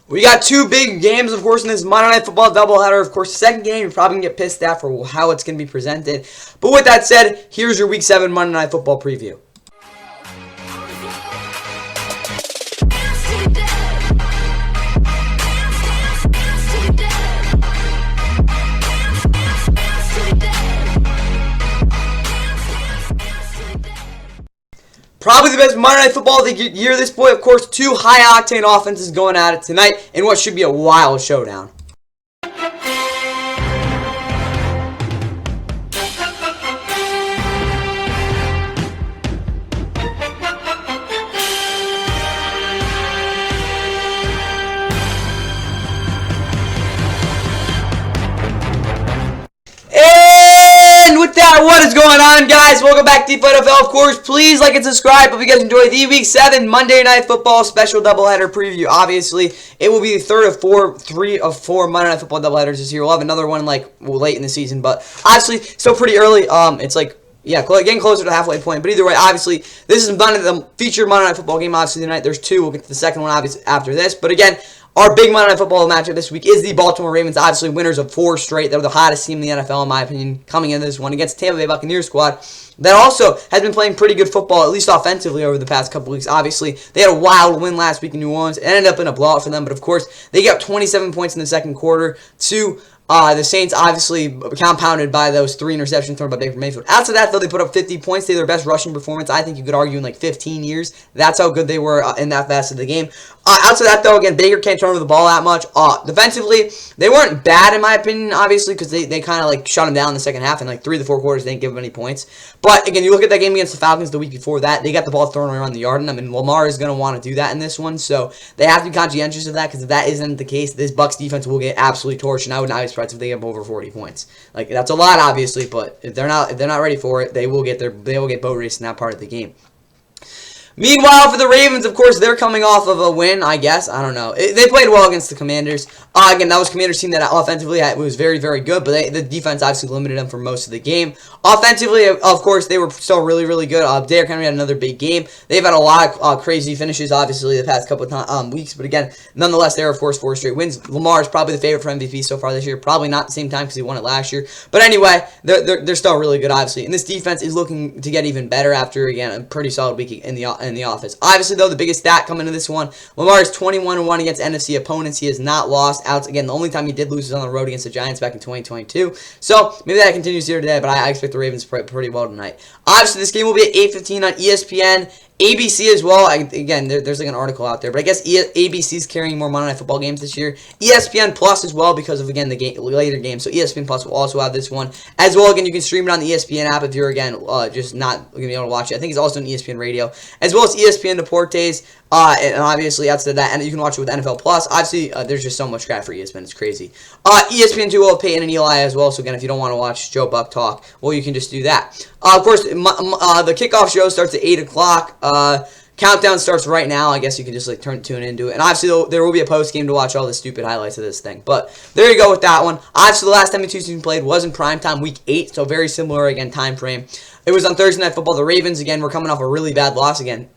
We got two big games, of course, in this Monday Night Football doubleheader. Of course, the second game, you're probably going to get pissed at for how it's going to be presented. But with that said, here's your Week 7 Monday Night Football preview. Probably the best Monday Night Football of the year at this point. Of course, two high-octane offenses going at it tonight in what should be a wild showdown. What is going on, guys? Welcome back to NFL. Of course, please like and subscribe if you guys enjoy the Week 7 Monday Night Football special doubleheader preview. Obviously, it will be the third of three of four Monday Night Football doubleheaders this year. We'll have another one late in the season, but obviously still pretty early. It's getting closer to the halfway point. But either way, obviously, this is the featured Monday Night Football game. Obviously, tonight there's two. We'll get to the second one obviously after this. But again, our big Monday Night Football matchup this week is the Baltimore Ravens, obviously winners of 4 straight. They're the hottest team in the NFL, in my opinion, coming into this one against Tampa Bay Buccaneers squad that also has been playing pretty good football, at least offensively, over the past couple weeks. Obviously, they had a wild win last week in New Orleans. It ended up in a blowout for them, but of course, they got 27 points in the second quarter to the Saints, obviously compounded by those 3 interceptions thrown by Baker Mayfield. Outside that, though, they put up 50 points. They had their best rushing performance, I think you could argue, in like 15 years. That's how good they were in that fast of the game. Outside that, though, again, Baker can't turn over the ball that much. Defensively, they weren't bad, in my opinion, obviously, because they kind of shut them down in the second half. In 3 of the 4 quarters, they didn't give them any points. But, again, you look at that game against the Falcons the week before that, they got the ball thrown around the yard. And, I mean, Lamar is going to want to do that in this one. So, they have to be conscientious of that, because if that isn't the case, this Bucs defense will get absolutely torched. And I would not be surprised if they get over 40 points. That's a lot, obviously, but if they're not ready for it, they will get boat raced in that part of the game. Meanwhile, for the Ravens, of course, they're coming off of a win, I guess. I don't know. They played well against the Commanders. Again, that was Commanders' team that offensively was very, very good, but the defense obviously limited them for most of the game. Offensively, of course, they were still really, really good. Derrick Henry had another big game. They've had a lot of crazy finishes, obviously, the past couple of weeks, but again, nonetheless, they're, of course, 4 straight wins. Lamar is probably the favorite for MVP so far this year. Probably not at the same time because he won it last year. But anyway, they're still really good, obviously. And this defense is looking to get even better after, again, a pretty solid week in the office. Obviously, though, the biggest stat coming into this one, Lamar is 21-1 against NFC opponents. He has not lost out. Again, the only time he did lose was on the road against the Giants back in 2022. So, maybe that continues here today, but I expect the Ravens to play pretty well tonight. Obviously, this game will be at 8:15 on ESPN. ABC as well. Again, there's an article out there, but I guess ABC's carrying more Monday Night Football games this year. ESPN Plus as well because of, again, the later game. So ESPN Plus will also have this one as well. Again, you can stream it on the ESPN app if you're, again, just not going to be able to watch it. I think it's also on ESPN Radio as well as ESPN Deportes. And obviously, outside of that, and you can watch it with NFL Plus. Obviously, there's just so much crap for ESPN. It's crazy. ESPN 2 will have Peyton and Eli as well. So, again, if you don't want to watch Joe Buck talk, well, you can just do that. Of course, the kickoff show starts at 8 o'clock. Countdown starts right now. I guess you can just tune into it. And obviously, there will be a post game to watch all the stupid highlights of this thing. But there you go with that one. Obviously, the last time the two teams played was in primetime, week 8. So very similar, again, time frame. It was on Thursday Night Football. The Ravens, again, were coming off a really bad loss. Again,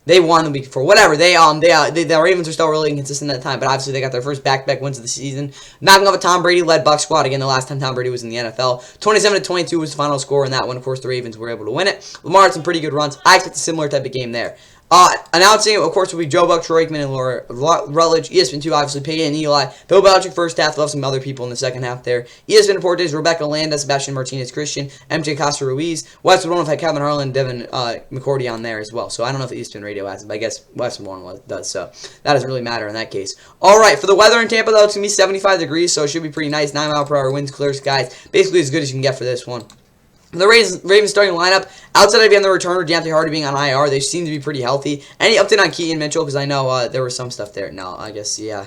they won the week before. Whatever. The Ravens are still really inconsistent at the time, but obviously they got their first back-to-back wins of the season. Knocking off a Tom Brady-led Bucs squad. Again, the last time Tom Brady was in the NFL. 27-22 was the final score in that one. Of course, the Ravens were able to win it. Lamar had some pretty good runs. I expect a similar type of game there. Announcing, of course, will be Joe Buck, Troy Aikman, and Laura Rutledge. ESPN 2, obviously, Peyton and Eli. Bill Belichick first half. They'll have some other people in the second half there. ESPN Deportes, Rebecca Landa, Sebastian Martinez Christian, MJ Costa Ruiz. Westwood One had Kevin Harlan, Devin McCourty on there as well. So I don't know if ESPN Radio has it, but I guess Westwood One does. So that doesn't really matter in that case. All right, for the weather in Tampa, though, it's going to be 75 degrees, so it should be pretty nice. 9-mile-per-hour winds, clear skies. Basically as good as you can get for this one. The Ravens starting lineup, outside of again the returner, Deontay Hardy being on IR, they seem to be pretty healthy. Any update on Keaton Mitchell? Because I know there was some stuff there. No, I guess, yeah.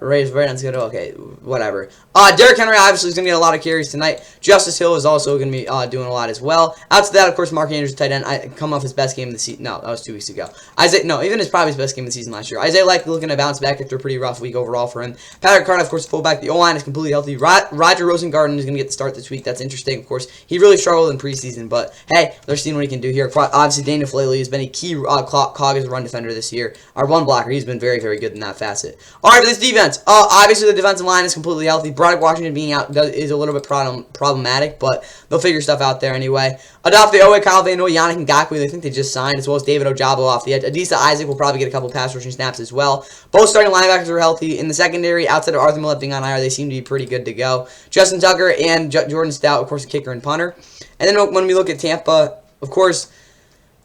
Ray's right on schedule. Okay, whatever. Derrick Henry obviously is going to get a lot of carries tonight. Justice Hill is also going to be doing a lot as well. Outside that, of course, Mark Andrews, tight end, come off his best game of the season. No, that was 2 weeks ago. Even his probably his best game of the season last year. Isaiah Likely looking to bounce back after a pretty rough week overall for him. Patrick Carter, of course, fullback. The O-line is completely healthy. Roger Rosengarten is going to get the start this week. That's interesting, of course. He really struggled in preseason, but hey, they're seeing what he can do here. Obviously, Daniel Falele has been a key cog as a run defender this year. Our one blocker, he's been very, very good in that facet. All right, for this defense, obviously the defensive line is completely healthy. Broderick Washington being out is a little bit problematic, but they'll figure stuff out there anyway. Adopt the Owe, Kyle Van Noy, Yannick Ngakoue, they think they just signed, as well as David Ojabo off the edge. Adisa Isaac will probably get a couple pass rushing snaps as well. Both starting linebackers are healthy. In the secondary, outside of Arthur Millett being on IR, they seem to be pretty good to go. Justin Tucker and Jordan Stout, of course, the kicker and punter. And then when we look at Tampa, of course,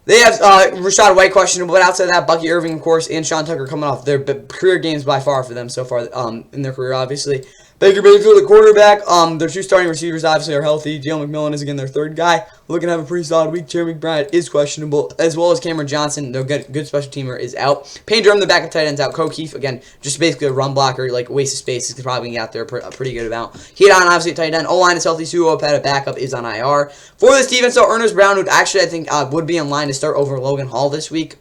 they have Rashad White questionable, but outside of that, Bucky Irving, of course, and Sean Tucker coming off their career games by far for them so far in their career, obviously. Baker Mayfield, the quarterback. Their two starting receivers obviously are healthy. Jalen McMillan is again their third guy. Looking to have a pretty solid week. Jerry McBride is questionable, as well as Cameron Johnson, their good special teamer, is out. Payne Durham, the backup tight end's out. Keefe, again, just basically a run blocker, like waste of space. He's probably going to get out there a pretty good amount. Keaton, obviously, tight end. O-line is healthy. Sue Opeta, backup, is on IR. For this defense, though, Ernest Brown, who actually I think would be in line to start over Logan Hall this week.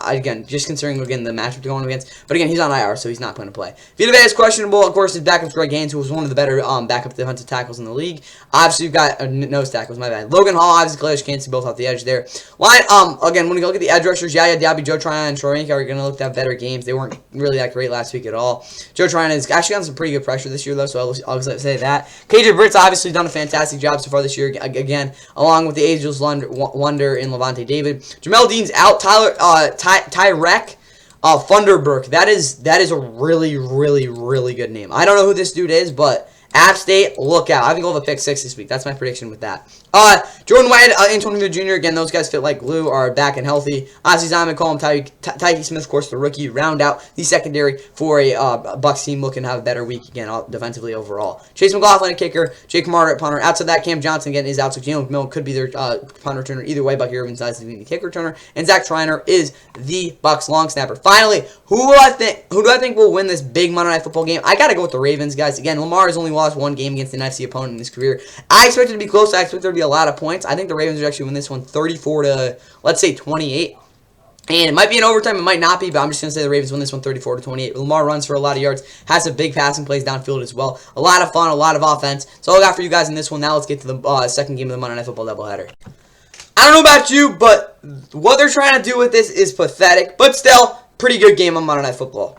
Again, just considering, again, the matchup they're going against. But, again, he's on IR, so he's not going to play. Vita Vea is questionable. Of course, his backup's Greg Gaines, who was one of the better backup defensive tackles in the league. Obviously, you've got nose tackles, my bad. Logan Hall, obviously, Kalish Kansey, both off the edge there. Line, again, when you look at the edge rushers, Yaya Diaby, Joe Tryon, and Troy Renke are going to look to have better games. They weren't really that great last week at all. Joe Tryon has actually gotten some pretty good pressure this year, though, so I'll say that. KJ Britt's obviously done a fantastic job so far this year, again, along with the ageless wonder in Levante David. Jamel Dean's out. Tyrek Funderburk. That is a really, really, really good name. I don't know who this dude is, but App State, look out. I think we'll have a pick 6 this week. That's my prediction with that. Jordan White, Antonio Smith Jr., again, those guys fit like glue, are back and healthy. Ozzie Zion, Colin, Tyke Smith, of course, the rookie, round out the secondary for a Bucs team looking to have a better week, again, defensively overall. Chase McLaughlin, a kicker. Jake Martin, punter. Outside that, Cam Johnson, again, is out, so Jalen McMillan could be their punt returner. Either way, Bucky Irving decides to be the kick returner. And Zach Triner is the Bucs long snapper. Finally, who do I think will win this big Monday Night Football game? I got to go with the Ravens, guys. Again, Lamar has only lost one game against an NFC opponent in his career. I expect it to be close. I expect there to be a lot of points. I think the Ravens would actually win this one 34 to, let's say, 28. And it might be an overtime, it might not be, but I'm just going to say the Ravens win this one 34 to 28. Lamar runs for a lot of yards, has some big passing plays downfield as well. A lot of fun, a lot of offense. So all I got for you guys in this one. Now let's get to the second game of the Monday Night Football doubleheader. I don't know about you, but what they're trying to do with this is pathetic, but still, pretty good game on Monday Night Football.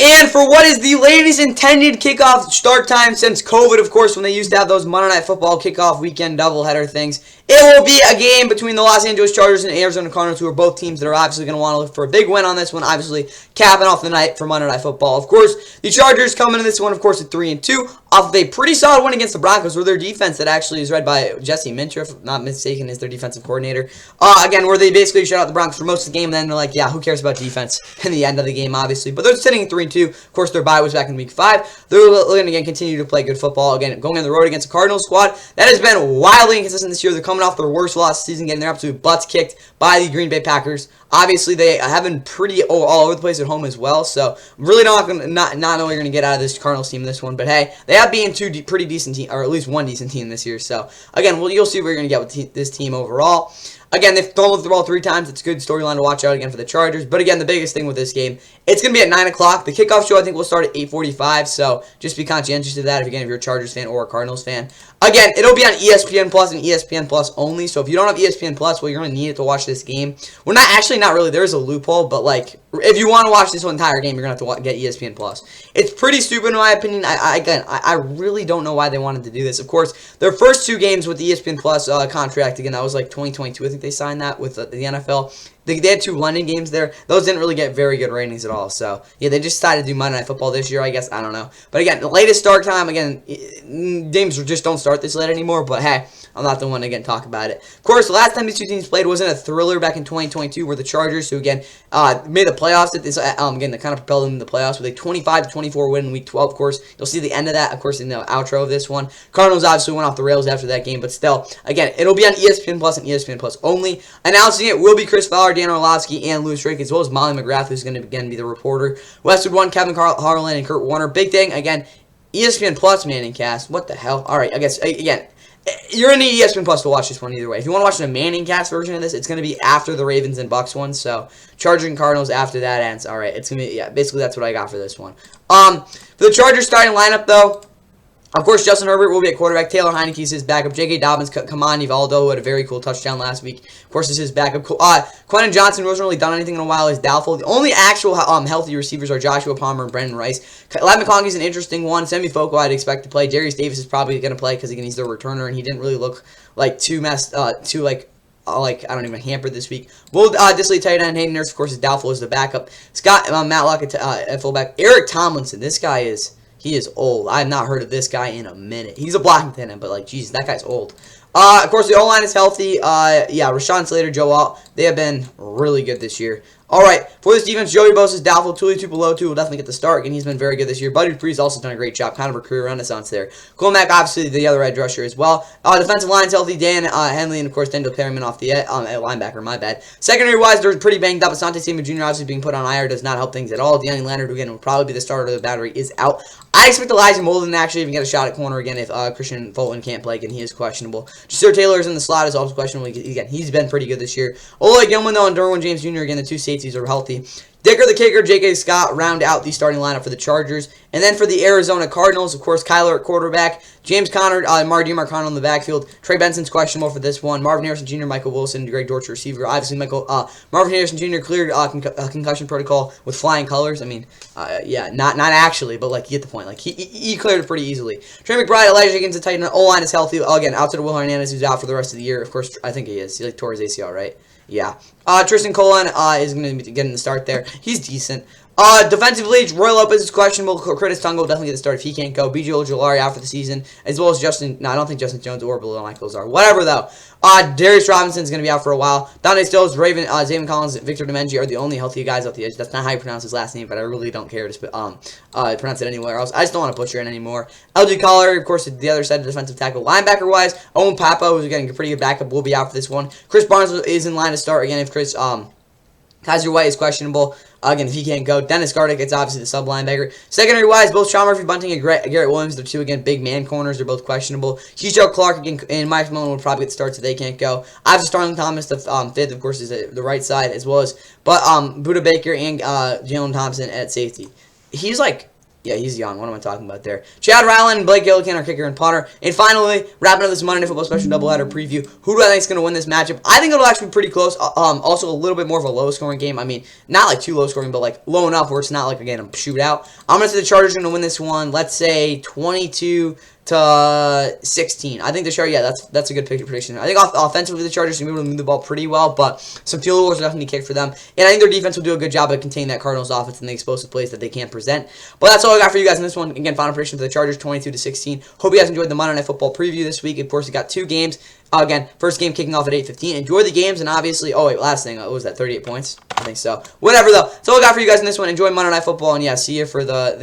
And for what is the latest intended kickoff start time since COVID, of course, when they used to have those Monday Night Football kickoff weekend doubleheader things, it will be a game between the Los Angeles Chargers and Arizona Cardinals, who are both teams that are obviously going to want to look for a big win on this one, obviously capping off the night for Monday Night Football. Of course, the Chargers come into this one, of course, at 3-2, off of a pretty solid win against the Broncos, where their defense that actually is led by Jesse Minter, if I'm not mistaken, is their defensive coordinator. Again, where they basically shut out the Broncos for most of the game, and then they're like, yeah, who cares about defense in the end of the game, obviously. But they're sitting at 3-2. Of course, their bye was back in week 5. They're looking to, again, continue to play good football. Again, going on the road against a Cardinals squad that has been wildly inconsistent this year. They're coming off their worst loss of the season, getting their absolute butts kicked by the Green Bay Packers. Obviously, they have been pretty all over the place at home as well. So, really not know what you're going to get out of this Cardinals team in this one. But, hey, they have been two pretty decent teams, or at least one decent team this year. So, again, you'll see what you're going to get with this team overall. Again, they've thrown the ball 3 times. It's a good storyline to watch out again for the Chargers. But again, the biggest thing with this game, it's going to be at 9 o'clock. The kickoff show, I think, will start at 8:45. So just be conscientious of that if you're a Chargers fan or a Cardinals fan. Again, it'll be on ESPN Plus and ESPN Plus only. So if you don't have ESPN Plus, well, you're going to need it to watch this game. Well, not really. There's a loophole, but like, if you want to watch this entire game, you're going to have to get ESPN Plus. It's pretty stupid in my opinion. I really don't know why they wanted to do this. Of course, their first 2 games with the ESPN Plus contract, again, that was like 2022. I think they signed that with the NFL. They had 2 London games there. Those didn't really get very good ratings at all. So, yeah, they just decided to do Monday Night Football this year, I guess. I don't know. But, again, the latest start time, again, games just don't start this late anymore. But, hey, I'm not the one to, again, talk about it. Of course, the last time these two teams played wasn't a thriller back in 2022 where the Chargers, who, again, made the playoffs. Again, they kind of propelled them in the playoffs with a 25-24 win in Week 12, of course. You'll see the end of that, of course, in the outro of this one. Cardinals obviously went off the rails after that game, but still, again, it'll be on ESPN Plus and ESPN Plus only. Announcing it will be Chris Fowler, Dan Orlovsky, and Louis Drake, as well as Molly McGrath, who's going to, again, be the reporter. Westwood 1, Kevin Harlan, and Kurt Warner. Big thing, again, ESPN Plus Manning cast. What the hell? All right, I guess, again, you're going to need ESPN Plus to watch this one either way. If you want to watch the Manning cast version of this, it's going to be after the Ravens and Bucs one. So, Chargers and Cardinals after that ends. All right, it's going to be, yeah, basically that's what I got for this one. For the Chargers starting lineup, though, of course, Justin Herbert will be at quarterback. Taylor Heineke's his backup. J.K. Dobbins, Kamani Valdo, who had a very cool touchdown last week. Of course, is his backup. Quentin Johnson wasn't really done anything in a while. He's doubtful. The only actual healthy receivers are Joshua Palmer and Brendan Rice. Ladd McConkey's an interesting one. Semi Foco I'd expect to play. Darius Davis is probably going to play because, again, he's their returner, and he didn't really look like I don't even hampered this week. Will Disley, tight end. Hayden Nurse, of course, is doubtful as the backup. Matlock at fullback. Eric Tomlinson, this guy he is old. I have not heard of this guy in a minute. He's a blocking tight end, but, like, geez, that guy's old. Of course, the O-line is healthy. Yeah, Rashawn Slater, Joe Alt, they have been really good this year. All right, for this defense, Joey Bosa is doubtful. Tuli Tupelotu will definitely get the start, and he's been very good this year. Buddy Dupree's also done a great job, kind of a career renaissance there. Cole Mack, obviously, the other edge rusher as well. Defensive line's healthy. Dan Henley, and, of course, Dendell Perryman off the at linebacker, my bad. Secondary-wise, they're pretty banged up. Asante Samuel Jr. obviously being put on IR does not help things at all. De'Anthony Leonard, who, again, will probably be the starter of the battery, is out. I expect Elijah Molden to actually even get a shot at corner again if Christian Fulton can't play. Again, he is questionable. Jasir Taylor's in the slot is also questionable. Again, he's been pretty good this year. Ola Gilman, though, and Derwin James Jr., again, the two safeties are healthy. Dicker, the kicker, J.K. Scott round out the starting lineup for the Chargers. And then for the Arizona Cardinals, of course, Kyler at quarterback, James Conner, Demarcano in the backfield. Trey Benson's questionable for this one. Marvin Harrison Jr., Michael Wilson, Greg Dortch receiver. Obviously, Marvin Harrison Jr. cleared concussion protocol with flying colors. I mean, yeah, not actually, but, like, you get the point. Like, he cleared it pretty easily. Trey McBride, Elijah Higgins, the tight end. O-line is healthy. Again, outside of Will Hernandez, who's out for the rest of the year. Of course, I think he is. He, like, tore his ACL, right? Yeah. Tristan Colon is going to be getting the start there. He's decent. Defensively, Roy Lopez is questionable. Curtis Tungo will definitely get the start if he can't go. B.J. Ojolari out for the season, as well as Justin. No, I don't think Justin Jones or Bilal Michaels are. Whatever, though. Darius Robinson is going to be out for a while. Dante Stills, Zayvon Collins, Victor Dimenji are the only healthy guys off the edge. That's not how you pronounce his last name, but I really don't care to pronounce it anywhere else. I just don't want to butcher it anymore. LG Collar, of course, the other side of defensive tackle. Linebacker-wise, Owen Papa, who's getting a pretty good backup, will be out for this one. Chris Barnes is in line to start again if Kaiser White is questionable. Again, if he can't go. Dennis Gardick is obviously the sub-linebacker. Secondary-wise, both Sean Murphy Bunting and Garrett Williams, they're two, again, big man corners. They're both questionable. Keyshawn Clark again, and Mike Mullen will probably get the starts if they can't go. Obviously, Starling Thomas, the fifth, of course, is the right side, as well as Buda Baker and Jalen Thompson at safety. He's like... Yeah, he's young. What am I talking about there? Chad Ryland and Blake Gillikin are kicker and punter. And finally, wrapping up this Monday Night Football special doubleheader preview, who do I think is going to win this matchup? I think it'll actually be pretty close. Also, a little bit more of a low-scoring game. I mean, not like too low-scoring, but like low enough where it's not like, again, a shootout. I'm going to say the Chargers are going to win this one. Let's say 22-16. I think the Chargers, yeah, that's a good prediction. I think offensively the Chargers are going to be able to move the ball pretty well, but some field goals will definitely kick for them. And I think their defense will do a good job of containing that Cardinals offense and the explosive plays that they can't present. But that's all I got for you guys in this one. Again, final prediction for the Chargers, 22-16. Hope you guys enjoyed the Monday Night Football preview this week. Of course, we got two games. Again, first game kicking off at 8:15. Enjoy the games, and obviously, oh wait, last thing, what was that? 38 points? I think so. Whatever though. That's all I got for you guys in this one. Enjoy Monday Night Football, and yeah, see you for the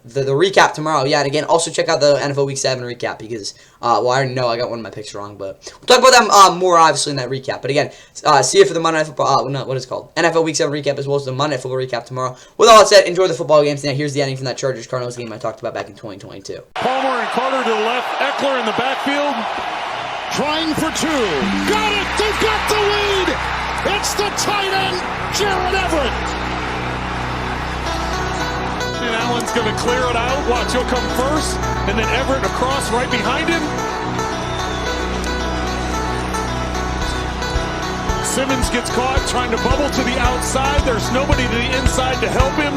recap tomorrow. Yeah, and again, also check out the NFL Week 7 recap because, well, I already know I got one of my picks wrong, but we'll talk about them more obviously in that recap. But again, see you for the Monday Night Football. What is it called? NFL Week 7 recap as well as the Monday Night Football recap tomorrow. With all that said, enjoy the football games. Now here's the ending from that Chargers Cardinals game I talked about back in 2022. Palmer and Carter to the left. Eckler in the backfield. Trying for two. Got it! They've got the lead! It's the tight end, Jared Everett. And Allen's going to clear it out. Watch, he'll come first. And then Everett across right behind him. Simmons gets caught trying to bubble to the outside. There's nobody to the inside to help him.